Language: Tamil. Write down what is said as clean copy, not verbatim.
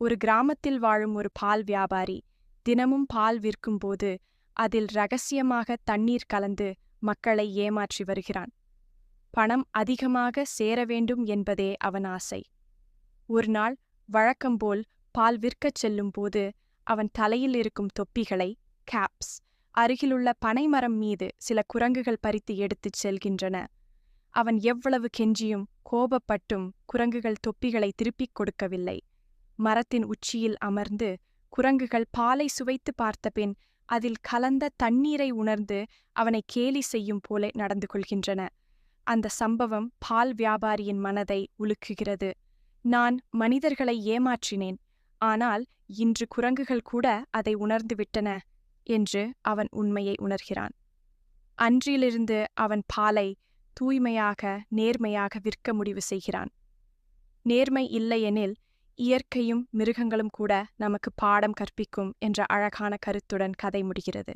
ஒரு கிராமத்தில் வாழும் ஒரு பால் வியாபாரி தினமும் பால் விற்கும்போது அதில் ரகசியமாக தண்ணீர் கலந்து மக்களை ஏமாற்றி வருகிறான். பணம் அதிகமாக சேர வேண்டும் என்பதே அவன் ஆசை. ஒருநாள் வழக்கம்போல் பால் விற்கச் செல்லும்போது அவன் தலையில் இருக்கும் தொப்பிகளை, கேப்ஸ், அருகிலுள்ள பனைமரம் மீது சில குரங்குகள் பறித்து எடுத்துச் செல்கின்றன. அவன் எவ்வளவு கெஞ்சியும் கோபப்பட்டும் குரங்குகள் தொப்பிகளை திருப்பிக் கொடுக்கவில்லை. மரத்தின் உச்சியில் அமர்ந்து குரங்குகள் பாலை சுவைத்து பார்த்தபின் அதில் கலந்த தண்ணீரை உணர்ந்து அவனை கேலி செய்யும் போல நடந்து கொள்கின்றன. அந்த சம்பவம் பால் வியாபாரியின் மனதை உலுக்குகிறது. நான் மனிதர்களை ஏமாற்றினேன், ஆனால் இன்று குரங்குகள் கூட அதை உணர்ந்துவிட்டன என்று அவன் உண்மையை உணர்கிறான். அன்றிலிருந்து அவன் பாலை தூய்மையாக, நேர்மையாக விற்க முடிவு செய்கிறான். நேர்மை இல்லையெனில் இயற்கையும் மிருகங்களும் கூட நமக்கு பாடம் கற்பிக்கும் என்ற அழகான கருத்துடன் கதை முடிகிறது.